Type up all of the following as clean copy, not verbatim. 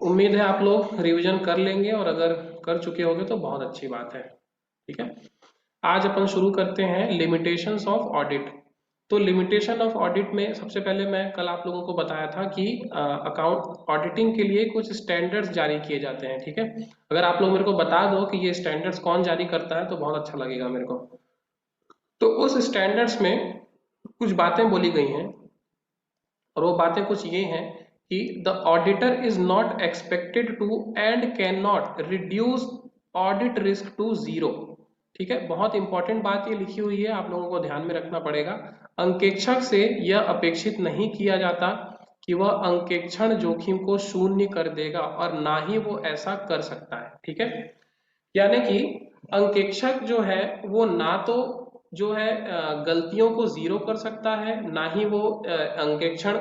उम्मीद है आप लोग रिवीजन कर लेंगे, और अगर कर चुके होंगे तो बहुत अच्छी बात है। ठीक है, आज अपन शुरू करते हैं लिमिटेशंस ऑफ ऑडिट। तो लिमिटेशन ऑफ ऑडिट में सबसे पहले मैं कल आप लोगों को बताया था कि अकाउंट ऑडिटिंग के लिए कुछ स्टैंडर्ड्स जारी किए जाते हैं। ठीक है, अगर आप लोग मेरे को बता दो कि ये स्टैंडर्ड्स कौन जारी करता है तो बहुत अच्छा लगेगा मेरे को। तो उस स्टैंडर्ड्स में कुछ बातें बोली गई हैं, और वो बातें कुछ ये हैं कि the auditor is not expected to and can not reduce audit risk to zero. ठीक है, बहुत इंपॉर्टेंट बात ये लिखी हुई है, आप लोगों को ध्यान में रखना पड़ेगा। अंकेक्षक से यह अपेक्षित नहीं किया जाता कि वह अंकेक्षण जोखिम को शून्य कर देगा, और ना ही वो ऐसा कर सकता है। ठीक है, यानी कि अंकेक्षक जो है वो ना तो जो है गलतियों को जीरो कर सकता है, ना ही वो अंकेक्षण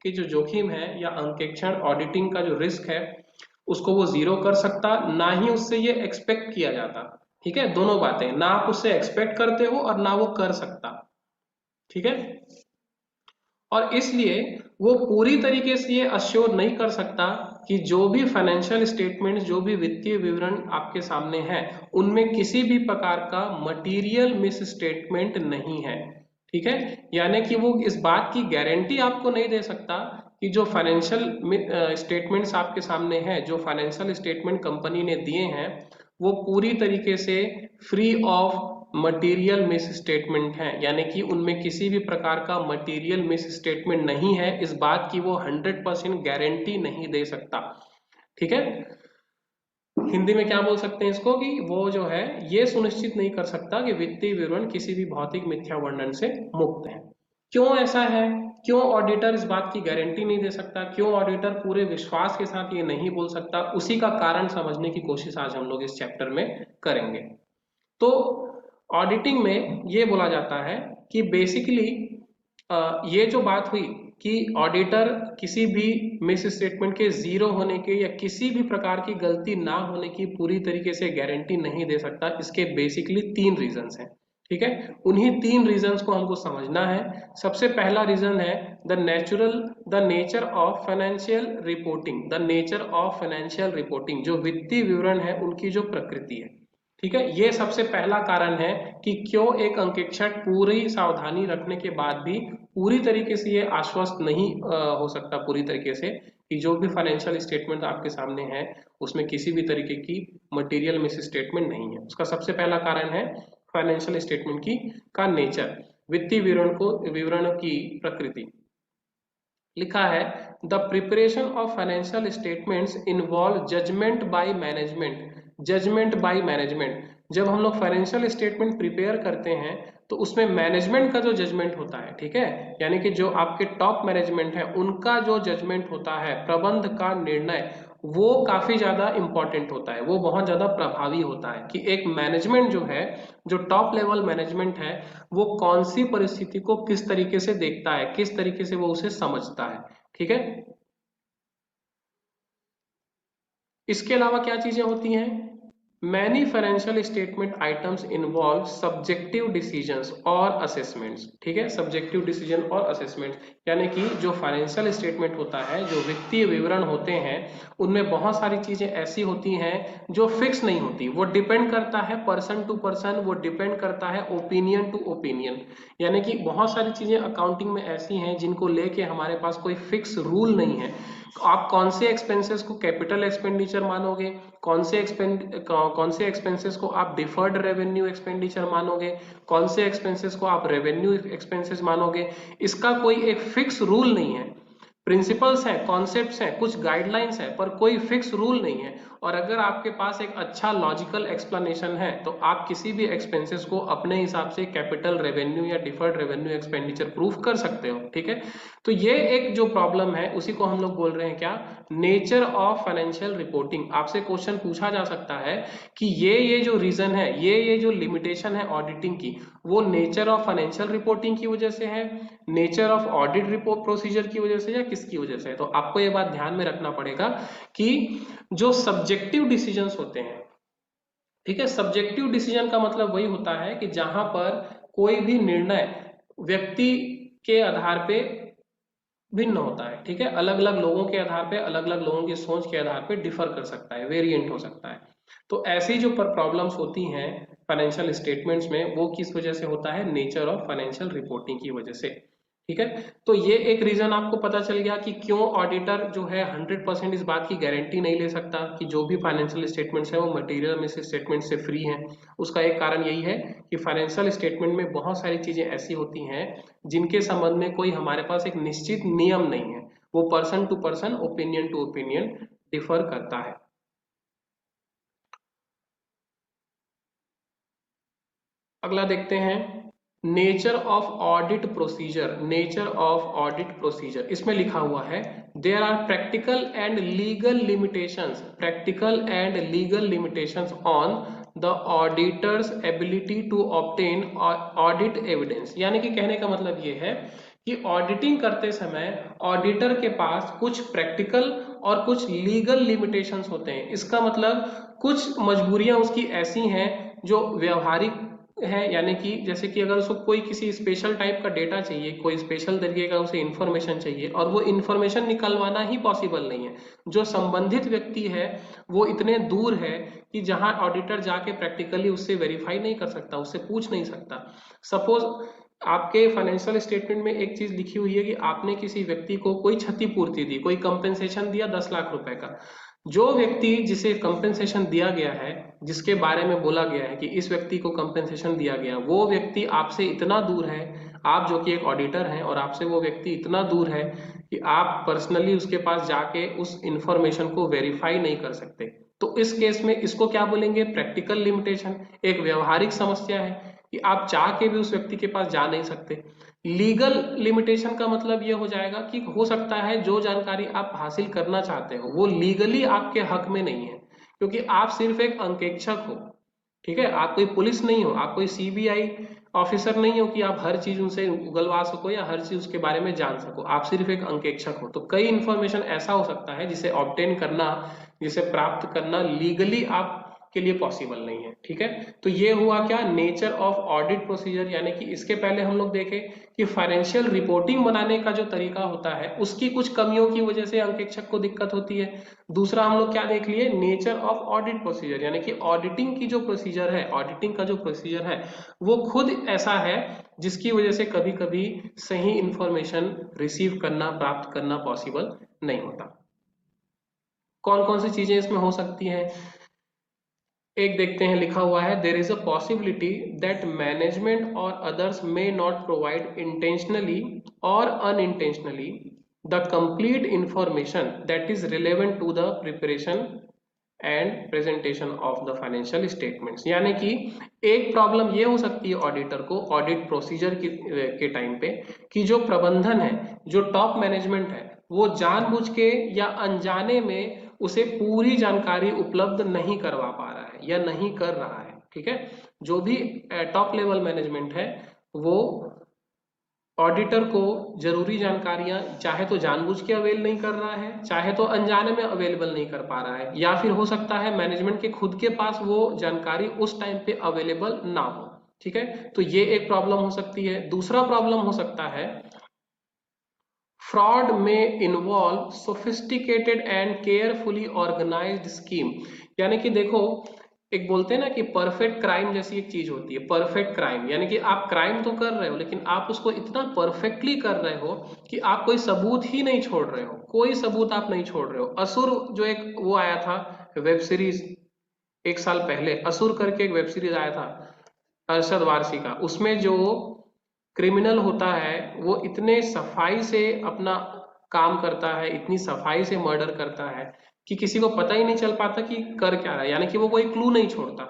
की जो जोखिम है या अंकेक्षण ऑडिटिंग का जो रिस्क है उसको वो जीरो कर सकता, ना ही उससे ये एक्सपेक्ट किया जाता। ठीक है, दोनों बातें, ना आप उससे एक्सपेक्ट करते हो और ना वो कर सकता। ठीक है, और इसलिए वो पूरी तरीके से ये अश्योर नहीं कर सकता कि जो भी फाइनेंशियल स्टेटमेंट्स, जो भी वित्तीय विवरण आपके सामने हैं, उनमें किसी भी प्रकार का मटेरियल मिस स्टेटमेंट नहीं है। ठीक है, यानी कि वो इस बात की गारंटी आपको नहीं दे सकता कि जो फाइनेंशियल स्टेटमेंट्स आपके सामने हैं, जो फाइनेंशियल स्टेटमेंट कंपनी ने दिए हैं, वो पूरी तरीके से free of material miss statement है, यानी कि उनमें किसी भी प्रकार का मटेरियल मिस स्टेटमेंट नहीं है, इस बात की वो 100% गारंटी नहीं दे सकता। ठीक है, हिंदी में क्या बोल सकते हैं इसको, कि वो जो है ये सुनिश्चित नहीं कर सकता कि वित्तीय विवरण किसी भी भौतिक मिथ्या वर्णन से मुक्त है। क्यों ऐसा है, क्यों ऑडिटर इस बात की गारंटी नहीं दे सकता, क्यों ऑडिटर पूरे विश्वास के साथ ये नहीं बोल सकता, उसी का कारण समझने की कोशिश आज हम लोग इस चैप्टर में करेंगे। तो ऑडिटिंग में ये बोला जाता है कि बेसिकली ये जो बात हुई कि ऑडिटर किसी भी मिस स्टेटमेंट के जीरो होने के या किसी भी प्रकार की गलती ना होने की पूरी तरीके से गारंटी नहीं दे सकता, इसके बेसिकली तीन रीजंस हैं। ठीक है, उन्हीं तीन रीजंस को हमको समझना है। सबसे पहला रीजन है the nature of financial reporting, the nature of financial reporting, जो वित्तीय विवरण है उनकी जो प्रकृति है। ठीक है, ये सबसे पहला कारण है कि क्यों एक अंकेक्षक पूरी सावधानी रखने के बाद भी पूरी तरीके से ये आश्वस्त नहीं हो सकता पूरी तरीके से कि जो भी फाइनेंशियल स्टेटमेंट आपके सामने है उसमें किसी भी तरीके की मटेरियल मिस स्टेटमेंट नहीं है। उसका सबसे पहला कारण है फाइनेंशियल स्टेटमेंट की का नेचर, वित्तीय विवरण की प्रकृति। लिखा है the preparation of financial statements involve judgment by management. Judgment by management, जब हम लोग फाइनेंशियल स्टेटमेंट प्रिपेयर करते हैं तो उसमें मैनेजमेंट का जो जजमेंट होता है, ठीक है, यानी कि जो आपके टॉप मैनेजमेंट है उनका जो जजमेंट होता है, प्रबंध का निर्णय, वो काफी ज्यादा इंपॉर्टेंट होता है, वो बहुत ज्यादा प्रभावी होता है कि एक मैनेजमेंट जो है, जो टॉप लेवल मैनेजमेंट है, वो कौन सी परिस्थिति को किस तरीके से देखता है, किस तरीके से वो उसे समझता है। ठीक है, इसके अलावा क्या चीजें होती हैं, many financial statement items involve subjective decisions और असेसमेंट्स। ठीक है, सब्जेक्टिव डिसीजन और असेसमेंट, यानी कि जो फाइनेंशियल स्टेटमेंट होता है, जो वित्तीय विवरण होते हैं, उनमें बहुत सारी चीजें ऐसी होती हैं जो फिक्स नहीं होती, वो डिपेंड करता है पर्सन टू पर्सन, वो डिपेंड करता है ओपिनियन टू ओपिनियन। यानी कि बहुत सारी चीजें अकाउंटिंग में ऐसी हैं जिनको लेके हमारे पास कोई फिक्स रूल नहीं है। आप कौन से एक्सपेंसेस को कैपिटल एक्सपेंडिचर मानोगे, कौन से एक्सपेंसेस को आप डिफर्ड रेवेन्यू एक्सपेंडिचर मानोगे, कौन से एक्सपेंसेस को आप रेवेन्यू एक्सपेंसेस मानोगे, इसका कोई एक फिक्स रूल नहीं है। प्रिंसिपल्स हैं, कॉन्सेप्ट्स हैं, कुछ गाइडलाइंस हैं, पर कोई फिक्स रूल नहीं है। और अगर आपके पास एक अच्छा लॉजिकल एक्सप्लेनेशन है तो आप किसी भी एक्सपेंसेस को अपने हिसाब से कैपिटल रेवेन्यू या डिफर्ड रेवेन्यू एक्सपेंडिचर प्रूफ कर सकते हो। ठीक है, तो ये एक जो प्रॉब्लम है उसी को हम लोग बोल रहे हैं क्या, नेचर ऑफ फाइनेंशियल रिपोर्टिंग। आपसे क्वेश्चन पूछा जा सकता है कि ये जो रीजन है, ये जो लिमिटेशन है ऑडिटिंग की, वो नेचर ऑफ फाइनेंशियल रिपोर्टिंग की वजह से है, nature of audit report procedure की वजह से, या किसकी वजह से है। तो आपको ये बात ध्यान में रखना पड़ेगा कि जो सब्जेक्टिव डिसीजंस होते हैं, ठीक है, सब्जेक्टिव डिसीजन का मतलब वही होता है कि जहां पर कोई भी निर्णय व्यक्ति के आधार पे भिन्न होता है, ठीक है। अलग अलग लोगों के आधार पे, अलग अलग लोगों की सोच के आधार पे डिफर कर सकता है, वेरिएंट हो सकता है। तो ऐसी जो प्रॉब्लम्स होती हैं फाइनेंशियल स्टेटमेंट्स में, वो किस वजह से होता है, नेचर ऑफ फाइनेंशियल रिपोर्टिंग की वजह से, ठीक है। तो ये एक रीजन आपको पता चल गया कि क्यों ऑडिटर जो है 100% इस बात की गारंटी नहीं ले सकता कि जो भी फाइनेंशियल स्टेटमेंट्स है वो मटेरियल में से स्टेटमेंट से फ्री हैं। उसका एक कारण यही है कि फाइनेंशियल स्टेटमेंट में बहुत सारी चीजें ऐसी होती हैं जिनके संबंध में कोई हमारे पास एक निश्चित नियम नहीं है, वो person to person, opinion to opinion differ करता है। अगला देखते हैं, nature of audit procedure. Nature of audit procedure, इसमें लिखा हुआ है there are practical and legal limitations, practical and legal limitations on the auditor's ability to obtain audit evidence. यानी कि कहने का मतलब ये है कि ऑडिटिंग करते समय ऑडिटर के पास कुछ प्रैक्टिकल और कुछ लीगल लिमिटेशंस होते हैं। इसका मतलब कुछ मजबूरियां उसकी ऐसी हैं जो व्यवहारिक है, यानी कि जैसे कि अगर उसको कोई किसी स्पेशल टाइप का डेटा चाहिए, कोई स्पेशल तरीके का उसे इंफॉर्मेशन चाहिए और वो इंफॉर्मेशन निकलवाना ही पॉसिबल नहीं है, जो संबंधित व्यक्ति है वो इतने दूर है कि जहां ऑडिटर जाके प्रैक्टिकली उससे वेरीफाई नहीं कर सकता, उससे पूछ नहीं सकता। सपोज आपके फाइनेंशियल स्टेटमेंट में एक चीज लिखी हुई है कि आपने किसी व्यक्ति को कोई क्षतिपूर्ति दी, कोई कंपेंसेशन दिया 10 लाख रुपए का। जो व्यक्ति जिसे कंपेंसेशन दिया गया है, जिसके बारे में बोला गया है कि इस व्यक्ति को कंपेंसेशन दिया गया, वो व्यक्ति आपसे इतना दूर है, आप जो कि एक ऑडिटर हैं और आपसे वो व्यक्ति इतना दूर है कि आप पर्सनली उसके पास जाके उस इंफॉर्मेशन को वेरीफाई नहीं कर सकते। तो इस केस में इसको क्या बोलेंगे, प्रैक्टिकल लिमिटेशन, एक व्यवहारिक समस्या है कि आप चाह के भी उस व्यक्ति के पास जा नहीं सकते। लीगल लिमिटेशन का मतलब ये हो जाएगा कि हो सकता है जो जानकारी आप हासिल करना चाहते हो वो लीगली आपके हक में नहीं है, क्योंकि आप सिर्फ एक अंकेक्षक हो, ठीक है। आप कोई पुलिस नहीं हो, आप कोई सीबीआई ऑफिसर नहीं हो कि आप हर चीज उनसे उगलवा सको या हर चीज उसके बारे में जान सको, आप सिर्फ एक अंकेक्षक हो। तो कई इंफॉर्मेशन ऐसा हो सकता है जिसे ऑब्टेन करना, जिसे प्राप्त करना लीगली आप के लिए पॉसिबल नहीं है, ठीक है। तो ये हुआ क्या, नेचर ऑफ ऑडिट प्रोसीजर। यानी कि इसके पहले हम लोग देखें कि फाइनेंशियल रिपोर्टिंग बनाने का जो तरीका होता है उसकी कुछ कमियों की वजह से अंकेक्षक को दिक्कत होती है। दूसरा हम लोग क्या देख लिए, नेचर ऑफ ऑडिट प्रोसीजर, यानी कि ऑडिटिंग की जो प्रोसीजर है, ऑडिटिंग का जो प्रोसीजर है वो खुद ऐसा है जिसकी वजह से कभी कभी सही इंफॉर्मेशन रिसीव करना, प्राप्त करना पॉसिबल नहीं होता। कौन कौन सी चीजें इसमें हो सकती हैं, एक देखते हैं, लिखा हुआ है there is a possibility that management और others may not provide intentionally और unintentionally the complete information that is relevant to the preparation and presentation of the financial statements. यानी कि एक प्रॉब्लम ये हो सकती है ऑडिटर को ऑडिट प्रोसीजर के टाइम पे कि जो प्रबंधन है, जो टॉप मैनेजमेंट है, वो जानबूझ के या अनजाने में उसे पूरी जानकारी उपलब्ध नहीं करवा पा रहा है या नहीं कर रहा है, ठीक है। जो भी टॉप लेवल मैनेजमेंट है वो ऑडिटर को जरूरी जानकारियां चाहे तो जानबूझ के अवेल नहीं कर रहा है, चाहे तो अनजाने में अवेलेबल नहीं कर पा रहा है, या फिर हो सकता है मैनेजमेंट के खुद के पास वो जानकारी उस टाइम पे अवेलेबल ना हो, ठीक है। तो ये एक प्रॉब्लम हो सकती है। दूसरा प्रॉब्लम हो सकता है फ्रॉड में involve sophisticated and carefully organised scheme. यानी कि देखो, एक बोलते हैं ना कि परफेक्ट क्राइम जैसी एक चीज होती है, परफेक्ट क्राइम, यानी कि आप क्राइम तो कर रहे हो लेकिन आप उसको इतना परफेक्टली कर रहे हो कि आप कोई सबूत ही नहीं छोड़ रहे हो, कोई सबूत आप नहीं छोड़ रहे हो। असुर जो एक वो आया था वेब सीरीज, एक साल पहले असुर करके एक वेब सीरीज आया था अरशद वारसी का, उसमें जो क्रिमिनल होता है वो इतने सफाई से अपना काम करता है, इतनी सफाई से मर्डर करता है कि किसी को पता ही नहीं चल पाता कि कर क्या रहा है, यानी कि वो कोई क्लू नहीं छोड़ता,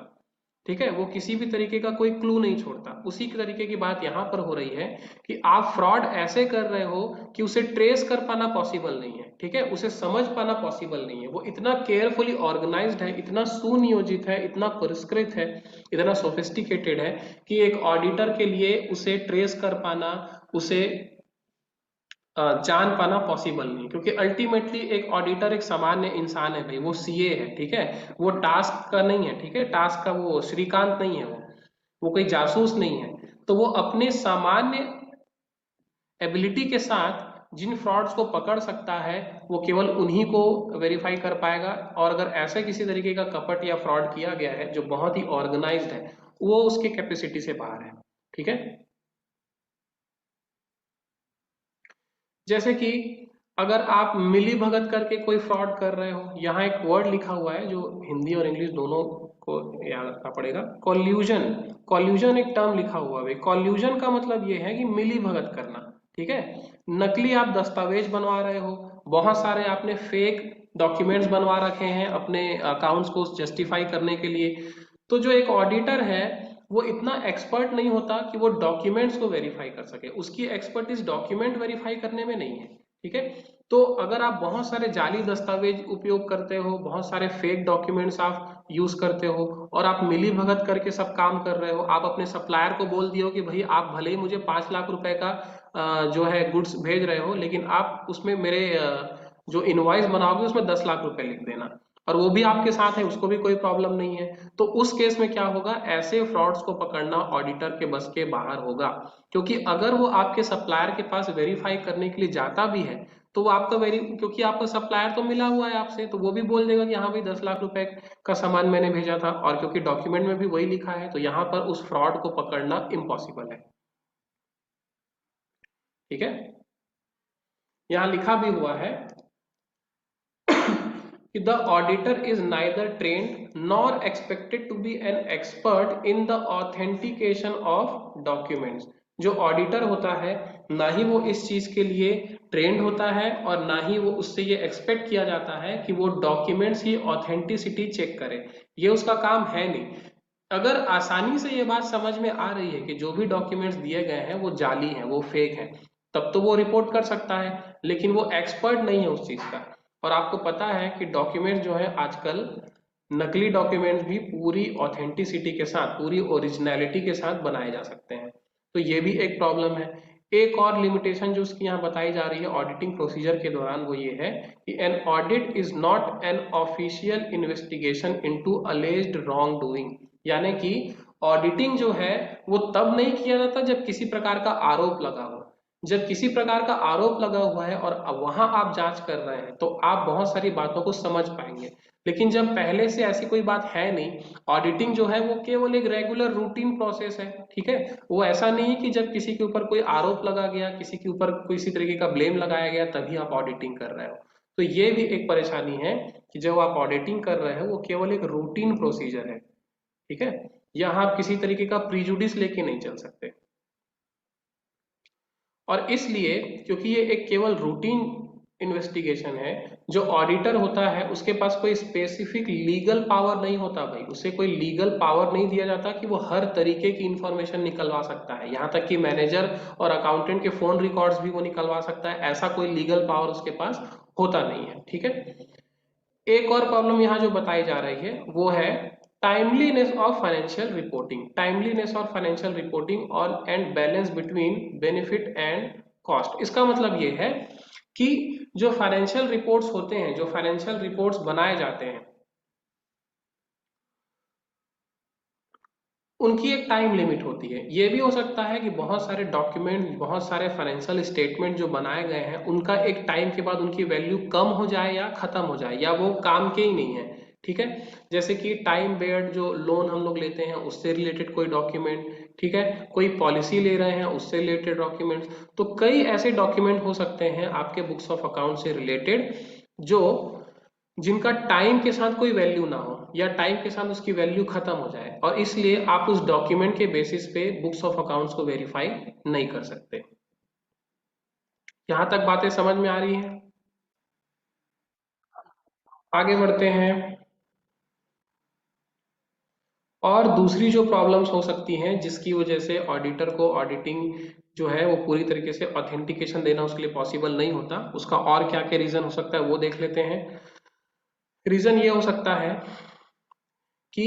ठीक है। वो किसी भी तरीके का कोई क्लू नहीं छोड़ता। उसी तरीके की बात यहाँ पर हो रही है कि आप फ्रॉड ऐसे कर रहे हो कि उसे ट्रेस कर पाना पॉसिबल नहीं है, ठीक है, उसे समझ पाना पॉसिबल नहीं है। वो इतना केयरफुली ऑर्गेनाइज्ड है, इतना सुनियोजित है, इतना परिष्कृत है, इतना सोफिस्टिकेटेड है कि एक ऑडिटर के लिए उसे ट्रेस कर पाना, उसे जान पाना पॉसिबल नहीं, क्योंकि अल्टीमेटली एक ऑडिटर एक सामान्य इंसान है भाई, वो सीए है, ठीक है, वो टास्क का नहीं है, ठीक है, टास्क का वो श्रीकांत नहीं है, वो कोई जासूस नहीं है। तो वो अपने सामान्य एबिलिटी के साथ जिन फ्रॉड्स को पकड़ सकता है वो केवल उन्हीं को वेरीफाई कर पाएगा, और अगर ऐसे किसी तरीके का कपट या फ्रॉड किया गया है जो बहुत ही ऑर्गेनाइज्ड है, वो उसके कैपेसिटी से बाहर है। ठीक है, जैसे कि अगर आप मिली भगत करके कोई फ्रॉड कर रहे हो, यहाँ एक वर्ड लिखा हुआ है जो हिंदी और इंग्लिश दोनों को याद रखना पड़ेगा, कॉल्यूजन। कॉल्यूजन एक टर्म लिखा हुआ है। कॉल्यूजन का मतलब ये है कि मिली भगत करना। ठीक है, नकली आप दस्तावेज बनवा रहे हो, बहुत सारे आपने फेक डॉक्यूमेंट्स बनवा रखे हैं अपने अकाउंट्स को जस्टिफाई करने के लिए। तो जो एक ऑडिटर है वो इतना एक्सपर्ट नहीं होता कि वो डॉक्यूमेंट्स को वेरीफाई कर सके, उसकी एक्सपर्टीज डॉक्यूमेंट वेरीफाई करने में नहीं है। ठीक है, तो अगर आप बहुत सारे जाली दस्तावेज उपयोग करते हो, बहुत सारे फेक डॉक्यूमेंट्स आप यूज करते हो, और आप मिली भगत करके सब काम कर रहे हो, आप अपने सप्लायर को बोल दिए हो कि भाई आप भले ही मुझे 5 लाख रुपए का जो है गुड्स भेज रहे हो, लेकिन आप उसमें मेरे जो इनवॉइस बनाओगे उसमें 10 लाख रुपए लिख देना, और वो भी आपके साथ है, उसको भी कोई प्रॉब्लम नहीं है, तो उस केस में क्या होगा, ऐसे फ्रॉड्स को पकड़ना ऑडिटर के बस के बाहर होगा। क्योंकि अगर वो आपके सप्लायर के पास वेरीफाई करने के लिए जाता भी है, तो वो आपका क्योंकि आपका सप्लायर तो मिला हुआ है आपसे, तो वो भी बोल देगा कि हाँ भाई 10 लाख रुपए का सामान मैंने भेजा था, और क्योंकि डॉक्यूमेंट में भी वही लिखा है, तो यहाँ पर उस फ्रॉड को पकड़ना इम्पॉसिबल है। ठीक है, यहाँ लिखा भी हुआ है कि the auditor is neither trained nor expected to be an expert in the authentication of documents। जो ऑडिटर होता है ना ही वो इस चीज के लिए ट्रेंड होता है, और ना ही वो उससे ये एक्सपेक्ट किया जाता है कि वो डॉक्यूमेंट्स की ऑथेंटिसिटी चेक करे, ये उसका काम है नहीं। अगर आसानी से ये बात समझ में आ रही है कि जो भी डॉक्यूमेंट्स दिए गए हैं वो जाली हैं, वो फेक हैं, तब तो वो रिपोर्ट कर सकता है, लेकिन वो एक्सपर्ट नहीं है उस चीज का। और आपको पता है कि डॉक्यूमेंट जो है आजकल, नकली डॉक्यूमेंट्स भी पूरी ऑथेंटिसिटी के साथ, पूरी ओरिजिनलिटी के साथ बनाए जा सकते हैं, तो ये भी एक प्रॉब्लम है। एक और लिमिटेशन जो उसकी यहाँ बताई जा रही है ऑडिटिंग प्रोसीजर के दौरान, वो ये है कि an audit is not an official investigation into alleged wrong doing. यानी कि ऑडिटिंग जो है वो तब नहीं किया जाता जब किसी प्रकार का आरोप लगा हो। जब किसी प्रकार का आरोप लगा हुआ है और वहां आप जांच कर रहे हैं, तो आप बहुत सारी बातों को समझ पाएंगे। लेकिन जब पहले से ऐसी कोई बात है नहीं, ऑडिटिंग जो है वो केवल एक रेगुलर रूटीन प्रोसेस है। ठीक है, वो ऐसा नहीं है कि जब किसी के ऊपर कोई आरोप लगा गया, किसी के ऊपर किसी तरीके का ब्लेम लगाया गया, तभी आप ऑडिटिंग कर रहे हो। तो ये भी एक परेशानी है कि जब आप ऑडिटिंग कर रहे हो वो केवल एक रूटीन प्रोसीजर है। ठीक है, यहाँ आप किसी तरीके का प्रीजुडिस लेके नहीं चल सकते, और इसलिए क्योंकि ये एक केवल रूटीन इन्वेस्टिगेशन है, जो ऑडिटर होता है उसके पास कोई स्पेसिफिक लीगल पावर नहीं होता भाई, उसे कोई लीगल पावर नहीं दिया जाता कि वो हर तरीके की इंफॉर्मेशन निकलवा सकता है, यहाँ तक कि मैनेजर और अकाउंटेंट के फोन रिकॉर्ड्स भी वो निकलवा सकता है, ऐसा कोई लीगल पावर उसके पास होता नहीं है। ठीक है, एक और प्रॉब्लम यहाँ जो बताई जा रही है वो है timeliness of financial reporting. Timeliness और फाइनेंशियल रिपोर्टिंग और and balance between benefit and cost. इसका मतलब ये है कि जो फाइनेंशियल रिपोर्ट्स होते हैं, जो फाइनेंशियल रिपोर्ट्स बनाए जाते हैं, उनकी एक टाइम लिमिट होती है। ये भी हो सकता है कि बहुत सारे डॉक्यूमेंट, बहुत सारे फाइनेंशियल स्टेटमेंट जो बनाए गए हैं, उनका एक टाइम के बाद उनकी वैल्यू कम हो जाए या खत्म हो जाए, या वो काम के ही नहीं है। ठीक है, जैसे कि टाइम बेयर्ड जो लोन हम लोग लेते हैं उससे रिलेटेड कोई डॉक्यूमेंट, ठीक है, कोई पॉलिसी ले रहे हैं उससे रिलेटेड डॉक्यूमेंट्स, तो कई ऐसे डॉक्यूमेंट हो सकते हैं आपके बुक्स ऑफ अकाउंट से रिलेटेड जो जिनका टाइम के साथ कोई वैल्यू ना हो, या टाइम के साथ उसकी वैल्यू खत्म हो जाए, और इसलिए आप उस डॉक्यूमेंट के बेसिस पे बुक्स ऑफ अकाउंट्स को वेरीफाई नहीं कर सकते। यहां तक बातें समझ में आ रही हैं? आगे बढ़ते हैं। और दूसरी जो प्रॉब्लम्स हो सकती हैं जिसकी वजह से ऑडिटर को ऑडिटिंग जो है वो पूरी तरीके से ऑथेंटिकेशन देना उसके लिए पॉसिबल नहीं होता, उसका और क्या क्या रीजन हो सकता है वो देख लेते हैं। रीजन ये हो सकता है कि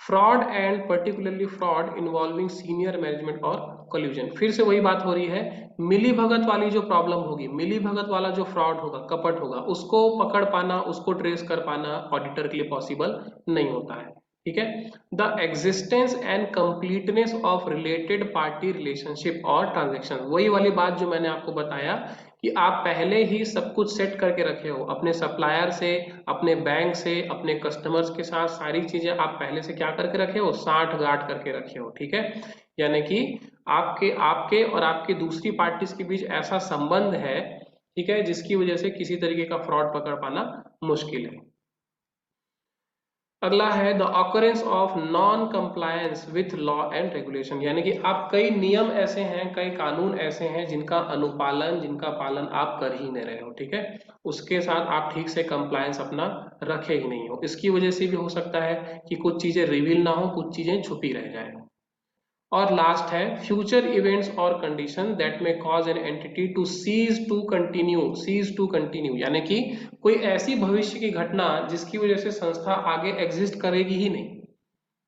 fraud and particularly fraud involving senior management और कोल्यूजन। फिर से वही बात हो रही है, मिली भगत वाली जो प्रॉब्लम होगी, मिली भगत वाला जो फ्रॉड होगा, कपट होगा, उसको पकड़ पाना, उसको ट्रेस कर पाना ऑडिटर के लिए पॉसिबल नहीं होता है। ठीक है, the existence and completeness of related party relationship और ट्रांजेक्शन, वही वाली बात जो मैंने आपको बताया कि आप पहले ही सब कुछ सेट करके रखे हो, अपने सप्लायर से, अपने बैंक से, अपने कस्टमर्स के साथ सारी चीजें आप पहले से क्या करके रखे हो, साठ गांठ करके रखे हो, ठीक है। यानी कि आपके आपके और आपकी दूसरी पार्टीज के बीच ऐसा संबंध है, ठीक है, जिसकी वजह से किसी तरीके का फ्रॉड पकड़ पाना मुश्किल है। अगला है the occurrence of non compliance with law and regulation, यानी कि आप कई नियम ऐसे हैं, कई कानून ऐसे हैं जिनका अनुपालन, जिनका पालन आप कर ही नहीं रहे हो, ठीक है, उसके साथ आप ठीक से कंप्लायंस अपना रखे ही नहीं हो। इसकी वजह से भी हो सकता है कि कुछ चीजें रिवील ना हो, कुछ चीजें छुपी रह जाए। और लास्ट है फ्यूचर इवेंट्स और condition that may cause an entity to cease to continue, यानी कि कोई ऐसी भविष्य की घटना जिसकी वजह से संस्था आगे एग्जिस्ट करेगी ही नहीं,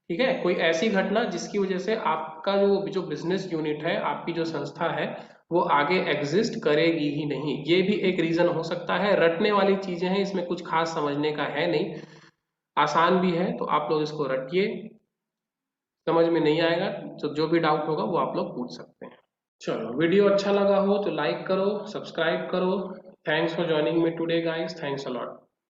ठीक है, कोई ऐसी घटना जिसकी वजह से आपका जो जो बिजनेस यूनिट है, आपकी जो संस्था है, वो आगे एग्जिस्ट करेगी ही नहीं। ये भी एक रीजन हो सकता है। रटने वाली चीजें हैं, इसमें कुछ खास समझने का है नहीं, आसान भी है, तो आप लोग इसको रटिए। समझ में नहीं आएगा तो जो भी डाउट होगा वो आप लोग पूछ सकते हैं। चलो, वीडियो अच्छा लगा हो तो लाइक करो, सब्सक्राइब करो। Thanks for joining me today guys, thanks a lot.